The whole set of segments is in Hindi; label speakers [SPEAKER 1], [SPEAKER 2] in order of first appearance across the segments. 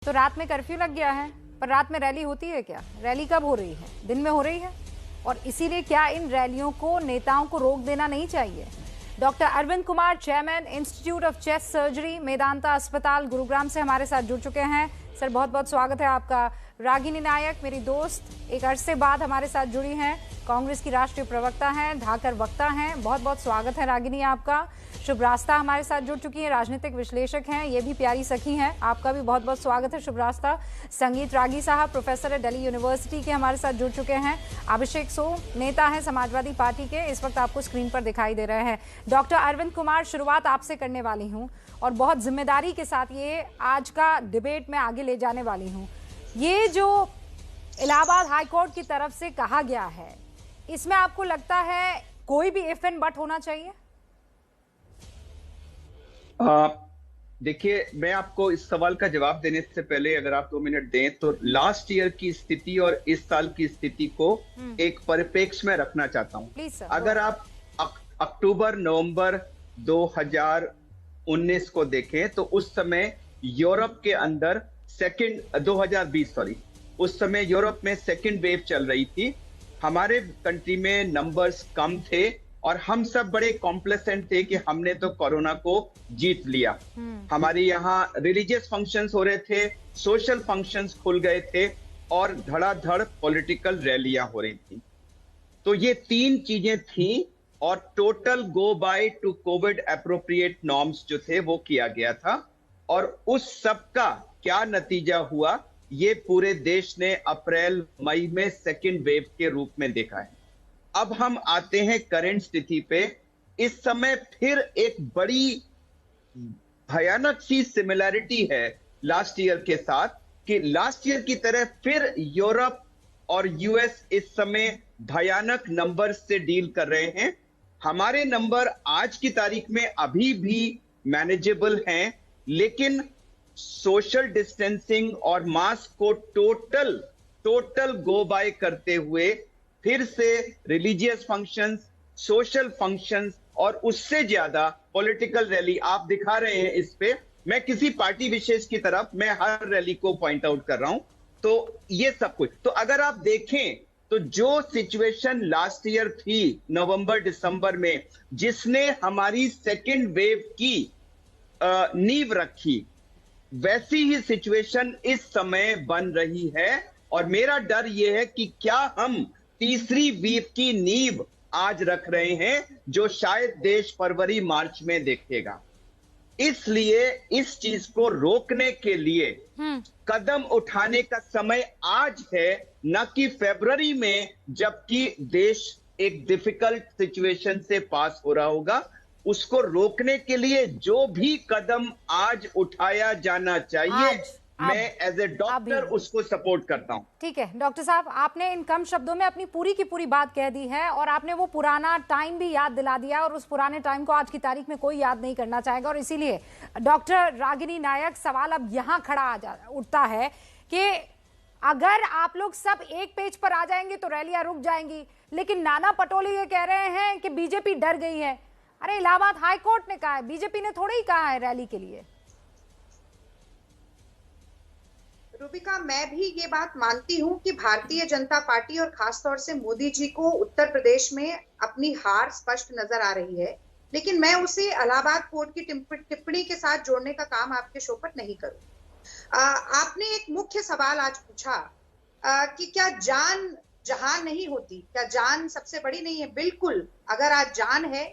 [SPEAKER 1] तो रात में कर्फ्यू लग गया है, पर रात में रैली होती है क्या? रैली कब हो रही है? दिन में हो रही है। और इसीलिए क्या इन रैलियों को नेताओं को रोक देना नहीं चाहिए? Doctor Arvind Kumar, chairman institute of chest surgery, Medanta अस्पताल, गुरुग्राम से हमारे साथ जुड़ चुके हैं। सर, बहुत बहुत स्वागत है आपका। रागिनी नायक, मेरी दोस्त, एक अरसे बाद हमारे साथ जुड़ी हैं, कांग्रेस की राष्ट्रीय प्रवक्ता हैं, धाकर वक्ता हैं। बहुत बहुत स्वागत है रागिनी आपका। शुभ रास्ता हमारे साथ जुड़ चुकी हैं, राजनीतिक विश्लेषक हैं, ये भी प्यारी सखी हैं, आपका भी बहुत बहुत स्वागत है शुभ रास्ता। संगीत रागी साहब, प्रोफेसर है दिल्ली यूनिवर्सिटी के, हमारे साथ जुड़ चुके हैं। अभिषेक सो, नेता हैं समाजवादी पार्टी के, इस वक्त आपको स्क्रीन पर दिखाई दे रहे हैं। डॉक्टर अरविंद कुमार, शुरुआत आपसे करने वाली हूँ और बहुत जिम्मेदारी के साथ ये आज का डिबेट में आगे ले जाने वाली हूँ। ये जो इलाहाबाद हाईकोर्ट की तरफ से कहा गया है, इसमें आपको लगता है कोई भी इफ एंड बट होना चाहिए?
[SPEAKER 2] देखिए, मैं आपको इस सवाल का जवाब देने से पहले अगर आप 2 मिनट दें तो लास्ट ईयर की स्थिति और इस साल की स्थिति को एक परिप्रेक्ष्य में रखना चाहता हूं। अगर आप अक्टूबर नवंबर 2019 को देखें तो उस समय यूरोप के अंदर 2020 उस समय यूरोप में सेकेंड वेव चल रही थी। हमारे कंट्री में नंबर्स कम थे और हम सब बड़े कॉम्प्लेसेंट थे कि हमने तो कोरोना को जीत लिया। हमारे यहाँ रिलीजियस फंक्शंस हो रहे थे, सोशल फंक्शंस खुल गए थे और धड़ाधड़ पॉलिटिकल रैलियां हो रही थी। तो ये 3 चीजें थी और total go by two Covid appropriate norms जो थे वो किया गया था। और उस सब का क्या नतीजा हुआ, ये पूरे देश ने अप्रैल मई में सेकेंड वेव के रूप में देखा है। अब हम आते हैं करंट स्थिति पे। इस समय फिर एक बड़ी भयानक सी सिमिलैरिटी है लास्ट ईयर के साथ, कि लास्ट ईयर की तरह फिर यूरोप और यूएस इस समय भयानक नंबर से डील कर रहे हैं। हमारे नंबर आज की तारीख में अभी भी मैनेजेबल हैं, लेकिन सोशल डिस्टेंसिंग और मास्क को टोटल गो बाय करते हुए फिर से रिलीजियस फंक्शंस, सोशल फंक्शंस और उससे ज्यादा पॉलिटिकल रैली आप दिखा रहे हैं। इस पे मैं किसी पार्टी विशेष की तरफ मैं हर रैली को पॉइंट आउट कर रहा हूं। तो ये सब कुछ, तो अगर आप देखें तो जो सिचुएशन लास्ट ईयर थी नवंबर दिसंबर में, जिसने हमारी सेकेंड वेव की नींव रखी, वैसी ही सिचुएशन इस समय बन रही है। और मेरा डर यह है कि क्या हम तीसरी वेव की नींव आज रख रहे हैं, जो शायद देश फरवरी मार्च में देखेगा। इसलिए इस चीज को रोकने के लिए कदम उठाने का समय आज है, न कि फरवरी में, जबकि देश एक डिफिकल्ट सिचुएशन से पास हो रहा होगा। उसको रोकने के लिए जो भी कदम आज उठाया जाना चाहिए, मैं एज ए डॉक्टर उसको सपोर्ट करता हूं।
[SPEAKER 1] ठीक है डॉक्टर साहब, आपने इन कम शब्दों में अपनी पूरी की पूरी बात कह दी है और आपने वो पुराना टाइम भी याद दिला दिया, और उस पुराने टाइम को आज की तारीख में कोई याद नहीं करना चाहेगा। और इसीलिए डॉक्टर रागिनी नायक, सवाल अब यहाँ खड़ा उठता है कि अगर आप लोग सब एक पेज पर आ जाएंगे तो रैलियां रुक जाएंगी, लेकिन नाना पटोले ये कह रहे हैं कि बीजेपी डर गई है। अरे, इलाहाबाद हाईकोर्ट ने कहा है, बीजेपी ने थोड़ा ही कहा है रैली के लिए।
[SPEAKER 3] रूबिका, मैं भी ये बात मानती हूँ कि भारतीय जनता पार्टी और खासतौर से मोदी जी को उत्तर प्रदेश में अपनी हार स्पष्ट नजर आ रही है, लेकिन मैं उसे इलाहाबाद कोर्ट की टिप्पणी के साथ जोड़ने का काम आपके शो पर नहीं करूँ। आपने एक मुख्य सवाल आज पूछा कि क्या जान जहान नहीं होती, क्या जान सबसे बड़ी नहीं है? बिल्कुल, अगर आज जान है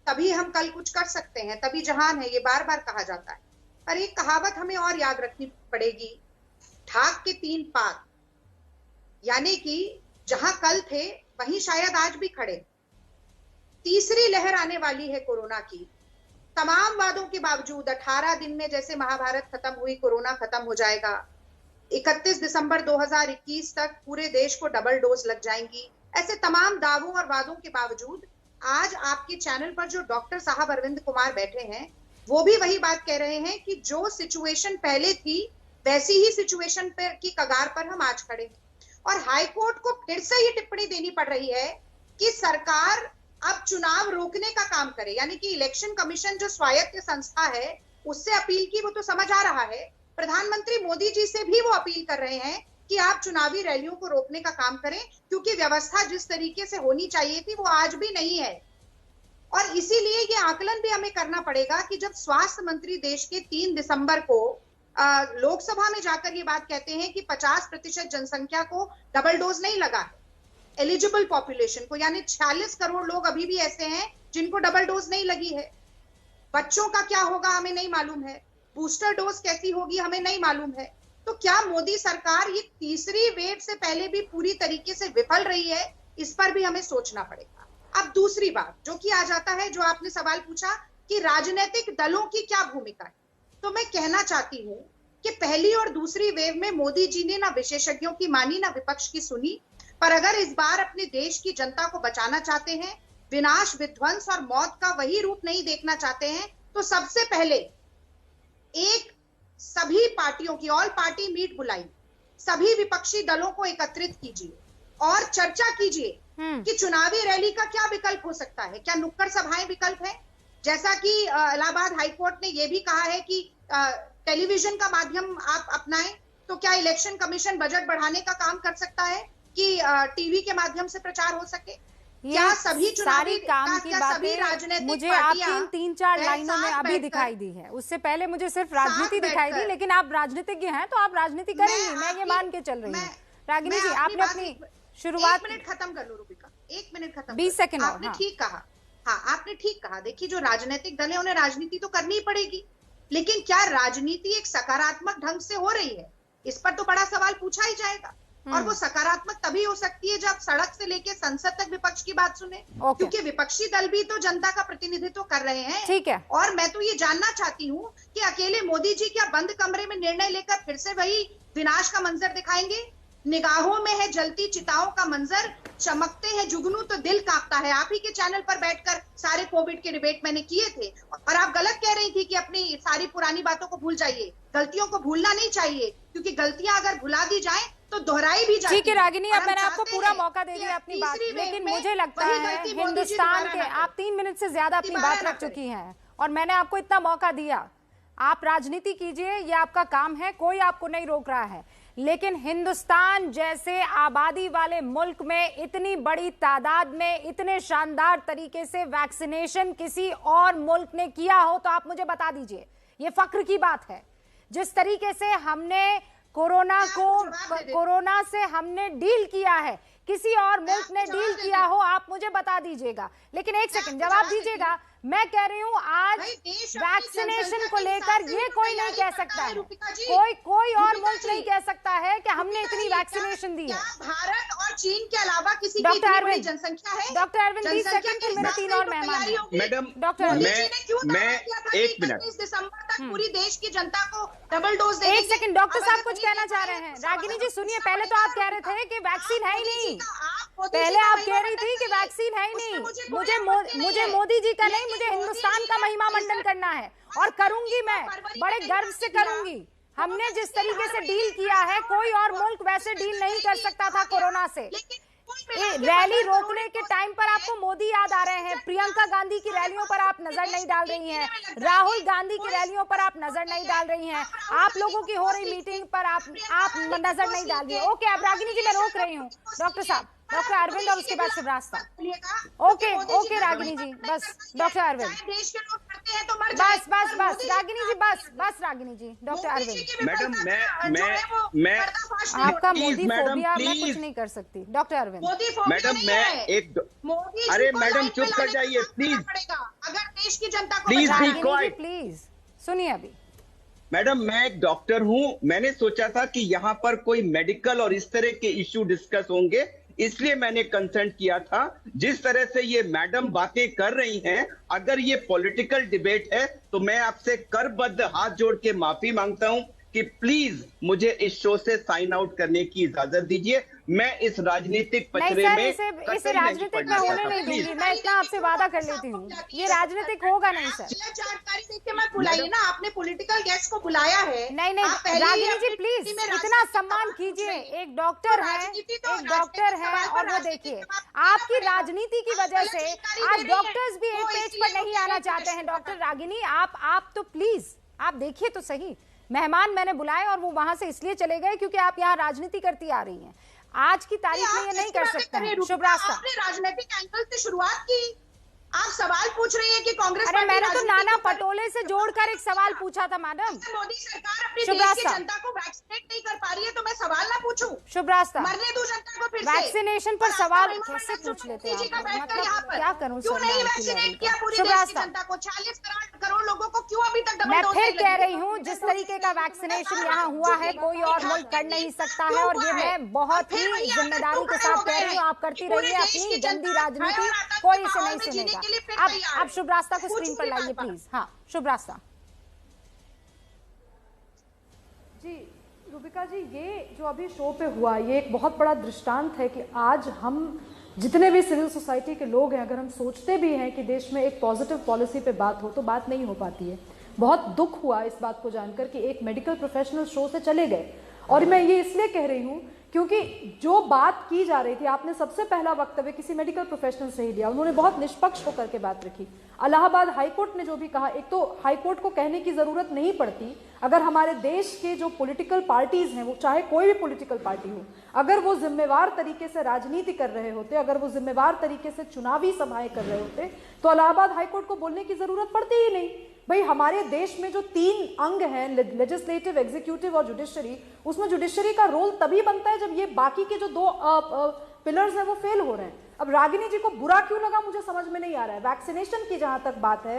[SPEAKER 3] तभी हम कल कुछ कर सकते हैं, तभी जहान है, ये बार बार कहा जाता है। पर एक कहावत हमें और याद रखनी पड़ेगी, ठाक के 3 पात, यानी कि जहां कल थे वहीं शायद आज भी खड़े। तीसरी लहर आने वाली है कोरोना की। तमाम वादों के बावजूद 18 दिन में जैसे महाभारत खत्म हुई, कोरोना खत्म हो जाएगा। 31 दिसंबर 2021 तक पूरे देश को डबल डोज लग जाएंगी। ऐसे तमाम दावों और वादों के बावजूद आज आपके चैनल पर जो डॉक्टर साहब अरविंद कुमार बैठे हैं, वो भी वही बात कह रहे हैं कि जो सिचुएशन पहले थी वैसी ही सिचुएशन पर की कगार पर हम आज खड़े हैं। और हाईकोर्ट को फिर से ये टिप्पणी देनी पड़ रही है कि सरकार अब चुनाव रोकने का काम करे, यानी कि इलेक्शन कमीशन जो स्वायत्त संस्था है उससे अपील की, वो तो समझ आ रहा है, प्रधानमंत्री मोदी जी से भी वो अपील कर रहे हैं कि आप चुनावी रैलियों को रोकने का काम करें, क्योंकि व्यवस्था जिस तरीके से होनी चाहिए थी वो आज भी नहीं है। और इसीलिए ये आकलन भी हमें करना पड़ेगा कि जब स्वास्थ्य मंत्री देश के 3 दिसंबर को लोकसभा में जाकर ये बात कहते हैं कि 50% जनसंख्या को डबल डोज नहीं लगा है, एलिजिबल पॉपुलेशन को, यानी 46 करोड़ लोग अभी भी ऐसे हैं जिनको डबल डोज नहीं लगी है। बच्चों का क्या होगा हमें नहीं मालूम है, बूस्टर डोज कैसी होगी हमें नहीं मालूम है। तो क्या मोदी सरकार ये तीसरी वेव से पहले भी पूरी तरीके से विफल रही है? इस पर भी हमें सोचना पड़ेगा। अब दूसरी बात जो कि आ जाता है, जो आपने सवाल पूछा कि राजनीतिक दलों की क्या भूमिका है, तो मैं कहना चाहती हूं कि पहली और दूसरी वेव में मोदी जी ने ना विशेषज्ञों की मानी ना विपक्ष की सुनी। पर अगर इस बार अपने देश की जनता को बचाना चाहते हैं, विनाश, विध्वंस और मौत का वही रूप नहीं देखना चाहते हैं, तो सबसे पहले एक सभी पार्टियों की ऑल पार्टी मीट बुलाई, सभी विपक्षी दलों को एकत्रित कीजिए और चर्चा कीजिए कि चुनावी रैली का क्या विकल्प हो सकता है। क्या नुक्कड़ सभाएं विकल्प है? जैसा कि इलाहाबाद हाईकोर्ट ने यह भी कहा है कि टेलीविजन का माध्यम आप अपनाएं, तो क्या इलेक्शन कमीशन बजट बढ़ाने का काम कर सकता है कि टीवी के माध्यम से प्रचार हो सके? क्या सभी
[SPEAKER 1] सारी काम की बातें मुझे आपकी 3-4 लाइनों में अभी दिखाई दी है, उससे पहले मुझे सिर्फ राजनीति दिखाई दी, लेकिन आप राजनीतिज्ञ हैं तो आप राजनीति करेंगी, मैं ये मान के चल रही हूँ। रागिनी जी, आपने अपनी शुरुआत,
[SPEAKER 3] 1 मिनट खत्म कर लो रूबिका, 1 मिनट खत्म,
[SPEAKER 1] 20 सेकंड।
[SPEAKER 3] आपने ठीक कहा, हाँ आपने ठीक कहा। देखिए, जो राजनीतिक दल है उन्हें राजनीति तो करनी ही पड़ेगी, लेकिन क्या राजनीति एक सकारात्मक ढंग से हो रही है? इस पर तो बड़ा सवाल पूछा ही जाएगा। और वो सकारात्मक तभी हो सकती है जब सड़क से लेके संसद तक विपक्ष की बात सुने, क्योंकि विपक्षी दल भी तो जनता का प्रतिनिधित्व कर रहे हैं।
[SPEAKER 1] ठीक है।
[SPEAKER 3] और मैं तो ये जानना चाहती हूँ कि अकेले मोदी जी क्या बंद कमरे में निर्णय लेकर फिर से वही विनाश का मंजर दिखाएंगे? निगाहों में है जलती चिताओं का मंजर, चमकते हैं जुगनू तो दिल कांपता है। आप ही के चैनल पर बैठकर सारे कोविड के डिबेट मैंने किए थे, और आप गलत कह रही थी कि अपनी सारी पुरानी बातों को भूल जाइए। गलतियों को भूलना नहीं चाहिए, क्योंकि गलतियां अगर भुला दी जाएं तो दोहराई भी जाती है।
[SPEAKER 1] ठीक है रागिनी, अब मैंने आपको पूरा मौका दे दिया अपनी बात, लेकिन मुझे लगता है हिंदुस्तान के आप 3 मिनट से ज्यादा अपनी बात रख चुकी हैं, और मैंने आपको इतना मौका दिया। आप राजनीति कीजिए, ये आपका काम है, कोई आपको नहीं रोक रहा है, लेकिन हिंदुस्तान जैसे आबादी वाले मुल्क में इतनी बड़ी तादाद में इतने शानदार तरीके से वैक्सीनेशन किसी और मुल्क ने किया हो तो आप मुझे बता दीजिए। ये फख्र की बात है। जिस तरीके से हमने कोरोना से हमने डील किया है, किसी और मुल्क ने डील किया हो, आप मुझे बता दीजिएगा। लेकिन एक सेकंड जवाब दीजिएगा। मैं कह रही हूँ आज वैक्सीनेशन को लेकर ये कोई नहीं कह सकता है, कोई और मुल्क नहीं कह सकता है कि हमने इतनी वैक्सीनेशन दी है।
[SPEAKER 3] भारत और चीन के अलावा किसी की बड़ी जनसंख्या है?
[SPEAKER 1] डॉक्टर अरविंद 20 सेकंड, फिर मेरे 3 और मेहमान हैं।
[SPEAKER 2] मैडम,
[SPEAKER 1] डॉक्टर
[SPEAKER 2] मैं 1 मिनट,
[SPEAKER 3] 31 दिसंबर तक पूरी देश की जनता को डबल डोज देंगे।
[SPEAKER 1] 1 सेकंड, डॉक्टर साहब कुछ कहना चाह रहे हैं। रागिनी जी सुनिए, पहले तो आप कह रहे थे कि वैक्सीन है ही नहीं, पहले आप कह रही थी कि वैक्सीन है ही नहीं। मुझे मोदी जी का नहीं, मुझे हिंदुस्तान का महिमा मंडन करना है, और करूंगी, मैं बड़े गर्व से करूंगी। हमने जिस तरीके से डील किया है, कोई और मुल्क वैसे डील नहीं कर सकता था कोरोना से। रैली रोकने के टाइम पर आपको मोदी याद आ रहे हैं, प्रियंका गांधी की रैलियों पर आप नजर नहीं डाल रही हैं, राहुल गांधी की रैलियों पर आप नजर नहीं डाल रही हैं, आप लोगों की हो रही मीटिंग पर आप नजर नहीं डाल रही है। ओके, अब रागिनी जी मैं रोक रही हूँ। डॉक्टर साहब, डॉक्टर अरविंद और उसके बाद शिवराज साहब। ओके रागिनी जी, बस डॉक्टर अरविंद, बस रागिनी जी, बस रागिनी जी, डॉक्टर अरविंद।
[SPEAKER 2] मैडम मैं
[SPEAKER 1] आपका मोदी फोबिया मैं कुछ नहीं कर सकती। डॉक्टर अरविंद,
[SPEAKER 2] मैडम मैं एक, अरे मैडम चुप कर जाइए प्लीज,
[SPEAKER 3] अगर देश की जनता को
[SPEAKER 1] प्लीज सुनिए। अभी
[SPEAKER 2] मैडम मैं एक डॉक्टर हूं, मैंने सोचा था कि यहाँ पर कोई मेडिकल और इस तरह के इश्यू डिस्कस होंगे, इसलिए मैंने कंसर्न किया था। जिस तरह से ये मैडम बातें कर रही हैं, अगर ये पॉलिटिकल डिबेट है तो मैं आपसे करबद्ध हाथ जोड़ के माफी मांगता हूं कि प्लीज मुझे इस शो से साइन आउट करने की इजाजत दीजिए। मैं इस राजनीतिक पचड़े में
[SPEAKER 1] इसे राजनीतिक में होने नहीं दूंगी, मैं इतना आपसे वादा कर लेती हूँ, ये राजनीतिक होगा नहीं सर।
[SPEAKER 3] जानकारी देके मत बुलाइए ना, आपने पॉलिटिकल गेस्ट को बुलाया है।
[SPEAKER 1] नहीं रागिनी जी प्लीज इतना सम्मान कीजिए, एक डॉक्टर है और वो देखिए आपकी राजनीति की वजह से आज डॉक्टर्स भी एक पेज पर नहीं आना चाहते हैं। डॉक्टर रागिनी आप तो प्लीज आप देखिए तो सही, मेहमान मैंने बुलाए और वो वहां से इसलिए चले गए क्योंकि आप यहाँ राजनीति करती आ रही हैं। आज की तारीख में ये नहीं कर सकते हैं। शुभ रास्ता।
[SPEAKER 3] आपने राजनीतिक एंगल से शुरुआत की, आप सवाल पूछ रही हैं कि कांग्रेस
[SPEAKER 1] अरे मैंने तो नाना पटोले से जोड़कर एक सवाल पूछा था मैडम।
[SPEAKER 3] मोदी सरकार अपने देश की जनता को वैक्सीनेट नहीं कर पा रही है तो मैं सवाल ना पूछूं?
[SPEAKER 1] शुभ रास्ता।
[SPEAKER 3] मरने दो जनता को फिर से।
[SPEAKER 1] वैक्सीनेशन पर सवाल कैसे पूछ लेते हैं आप? मतलब क्या करूं?
[SPEAKER 3] क्यों नहीं वैक्सीनेट किया पूरी देश की जनता को? 40 करोड़ लोगों को क्यों अभी तक डबल
[SPEAKER 1] मैं
[SPEAKER 3] डोज?
[SPEAKER 1] फिर कह रही हूँ, जिस तरीके का वैक्सीनेशन यहाँ हुआ है कोई और मुल्क कर नहीं सकता है, और ये मैं बहुत ही जिम्मेदारी के साथ कह रही हूँ। आप करती रहिए अपनी गंदी राजनीति, कोई इसे नहीं सुनेगा। अब शुभ रास्ता को स्क्रीन पर लाइए प्लीज। हाँ शुभ रास्ता
[SPEAKER 4] जी। रूबिका जी, ये जो अभी शो पे हुआ ये एक बहुत बड़ा दृष्टांत है कि आज हम जितने भी सिविल सोसाइटी के लोग हैं, अगर हम सोचते भी हैं कि देश में एक पॉजिटिव पॉलिसी पे बात हो तो बात नहीं हो पाती है। बहुत दुख हुआ इस बात को जानकर कि एक मेडिकल प्रोफेशनल शो से चले गए, और मैं ये इसलिए कह रही हूँ क्योंकि जो बात की जा रही थी, आपने सबसे पहला वक्तव्य किसी मेडिकल प्रोफेशनल से ही लिया, उन्होंने बहुत निष्पक्ष होकर के बात रखी। इलाहाबाद हाईकोर्ट ने जो भी कहा, एक तो हाईकोर्ट को कहने की जरूरत नहीं पड़ती, अगर हमारे देश के जो पॉलिटिकल पार्टीज हैं, वो चाहे कोई भी पॉलिटिकल पार्टी हो, अगर वो जिम्मेवार तरीके से राजनीति कर रहे होते, अगर वो जिम्मेवार तरीके से चुनावी सभाएं कर रहे होते, तो इलाहाबाद हाईकोर्ट को बोलने की जरूरत पड़ती ही नहीं। भाई हमारे देश में जो 3 अंग हैं, लेजिस्लेटिव, एग्जीक्यूटिव और जुडिशरी, उसमें जुडिशरी का रोल तभी बनता है जब ये बाकी के जो 2 पिलर्स हैं वो फेल हो रहे हैं। अब रागिनी जी को बुरा क्यों लगा मुझे समझ में नहीं आ रहा है। वैक्सीनेशन की जहां तक बात है,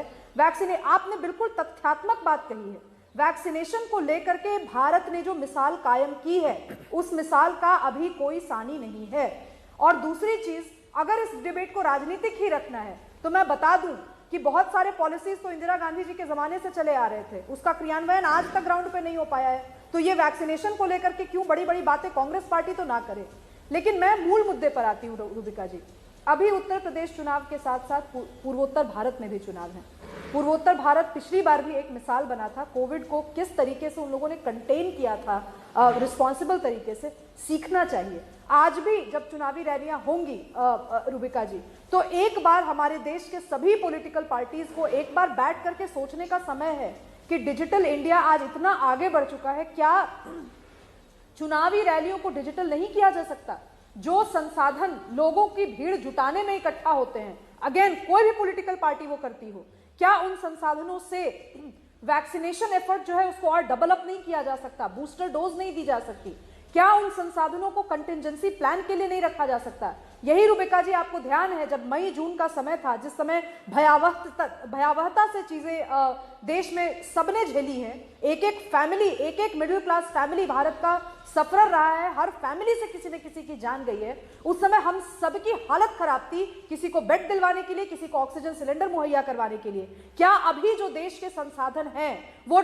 [SPEAKER 4] आपने बिल्कुल तथ्यात्मक बात कही है। वैक्सीनेशन को लेकर के भारत ने जो मिसाल कायम की है, उस मिसाल का अभी कोई सानी नहीं है। और दूसरी चीज, अगर इस डिबेट को राजनीतिक ही रखना है तो मैं बता दूं कि बहुत सारे पॉलिसीज तो इंदिरा गांधी जी के जमाने से चले आ रहे थे, उसका क्रियान्वयन आज तक ग्राउंड पे नहीं हो पाया है। तो ये वैक्सीनेशन को लेकर के क्यों बड़ी बड़ी बातें कांग्रेस पार्टी तो ना करे। लेकिन मैं मूल मुद्दे पर आती हूँ रूबिका जी। अभी उत्तर प्रदेश चुनाव के साथ साथ पूर्वोत्तर भारत में भी चुनाव है। पूर्वोत्तर भारत पिछली बार भी एक मिसाल बना था, कोविड को किस तरीके से उन लोगों ने कंटेन किया था रिस्पॉन्सिबल तरीके से। सीखना चाहिए। आज भी जब चुनावी रैलियां होंगी रूबिका जी, तो एक बार हमारे देश के सभी पॉलिटिकल पार्टीज को एक बार बैठ करके सोचने का समय है कि डिजिटल इंडिया आज इतना आगे बढ़ चुका है, क्या चुनावी रैलियों को डिजिटल नहीं किया जा सकता? जो संसाधन लोगों की भीड़ जुटाने में इकट्ठा होते हैं, अगेन कोई भी पॉलिटिकल पार्टी वो करती हो, क्या उन संसाधनों से वैक्सीनेशन एफर्ट जो है उसको और डेवलप नहीं किया जा सकता? बूस्टर डोज नहीं दी जा सकती? क्या उन संसाधनों को कंटिंजेंसी प्लान के लिए नहीं रखा जा सकता? यही रूबिका जी आपको ध्यान है, जब मई जून का समय था, जिस समय भयावहता से चीजें देश में सबने झेली हैं, एक एक फैमिली, एक एक मिडिल क्लास फैमिली भारत का सफर रहा है, हर फैमिली से किसी न किसी की जान गई है। उस समय हम सबकी हालत खराब थी, किसी को बेड दिलवाने के लिए, किसी को ऑक्सीजन सिलेंडर मुहैया करवाने के लिए। क्या अभी जो देश के संसाधन हैं वो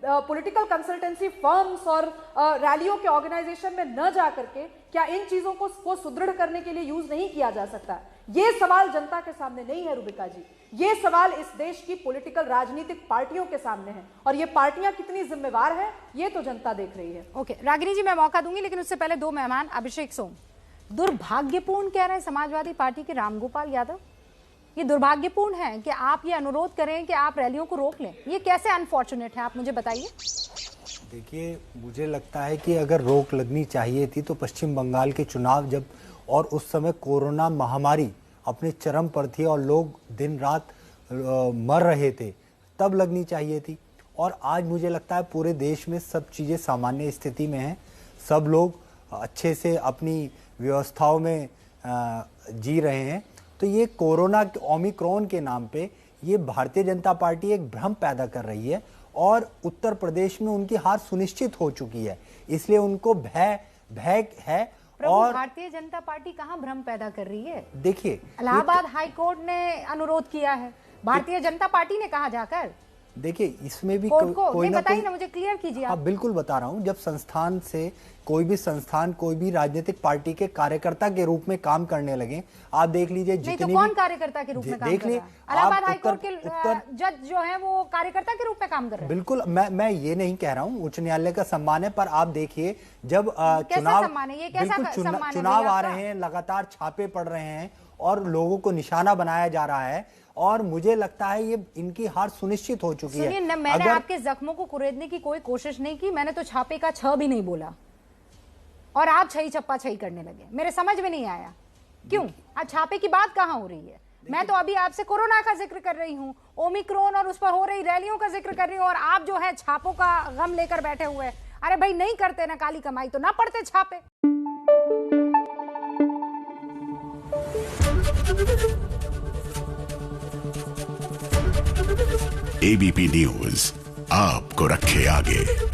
[SPEAKER 4] पॉलिटिकल कंसल्टेंसी फर्म्स और रैलियों के ऑर्गेनाइजेशन में न जा करके क्या इन चीजों को सुदृढ़ करने के लिए यूज नहीं किया जा सकता? ये सवाल जनता के सामने नहीं है रूबिका जी, ये सवाल इस देश की पॉलिटिकल राजनीतिक पार्टियों के सामने है, और ये पार्टियां कितनी जिम्मेवार है ये तो जनता देख रही है।
[SPEAKER 1] ओके रागिनी जी, मैं मौका दूंगी, लेकिन उससे पहले 2 मेहमान। अभिषेक सोम, दुर्भाग्यपूर्ण कह रहे हैं समाजवादी पार्टी के रामगोपाल यादव, ये दुर्भाग्यपूर्ण है कि आप ये अनुरोध करें कि आप रैलियों को रोक लें, ये कैसे अनफॉर्चुनेट है, आप मुझे बताइए।
[SPEAKER 5] देखिए, मुझे लगता है कि अगर रोक लगनी चाहिए थी तो पश्चिम बंगाल के चुनाव जब, और उस समय कोरोना महामारी अपने चरम पर थी और लोग दिन रात मर रहे थे, तब लगनी चाहिए थी। और आज मुझे लगता है पूरे देश में सब चीज़ें सामान्य स्थिति में हैं, सब लोग अच्छे से अपनी व्यवस्थाओं में जी रहे हैं। तो ये कोरोना ओमिक्रॉन के नाम पे ये भारतीय जनता पार्टी एक भ्रम पैदा कर रही है, और उत्तर प्रदेश में उनकी हार सुनिश्चित हो चुकी है, इसलिए उनको भय है। और
[SPEAKER 1] भारतीय जनता पार्टी कहां भ्रम पैदा कर रही है?
[SPEAKER 5] देखिए,
[SPEAKER 1] इलाहाबाद हाईकोर्ट ने अनुरोध किया है, भारतीय जनता पार्टी ने कहा जाकर।
[SPEAKER 5] देखिए, इसमें भी
[SPEAKER 1] कोई ना बताइए ना, मुझे क्लियर कीजिए।
[SPEAKER 5] हाँ बिल्कुल बता रहा हूँ। जब संस्थान से कोई भी संस्थान, कोई भी राजनीतिक पार्टी के कार्यकर्ता के रूप में काम करने लगे, आप देख लीजिए जितने
[SPEAKER 1] तो कौन कार्यकर्ता के रूप में काम कर रहा है? इलाहाबाद हाईकोर्ट के जज जो है वो कार्यकर्ता के रूप में काम कर रहे हैं।
[SPEAKER 5] बिल्कुल, मैं ये नहीं कह रहा हूँ, उच्च न्यायालय का सम्मान है, पर आप देखिए जब चुनाव आ रहे हैं, लगातार छापे पड़ रहे हैं, और लोगों को निशाना बनाया जा रहा है, और मुझे लगता है ये इनकी हार सुनिश्चित हो चुकी है।
[SPEAKER 1] सुनिए, मैंने आपके जख्मों को कुरेदने की कोई कोशिश नहीं की, मैंने तो छापे का छ भी नहीं बोला और आप छई चप्पा छई करने लगे। मेरे समझ में नहीं आया क्यों आज छापे की बात कहां हो रही है। मैं तो अभी आपसे कोरोना का जिक्र कर रही हूँ, ओमिक्रॉन और उस पर हो रही रैलियों का जिक्र कर रही हूँ, और आप जो है छापों का गम लेकर बैठे हुए हैं। अरे भाई, नहीं करते ना काली कमाई तो ना पड़ते छापे।
[SPEAKER 6] एबीपी न्यूज आपको रखे आगे।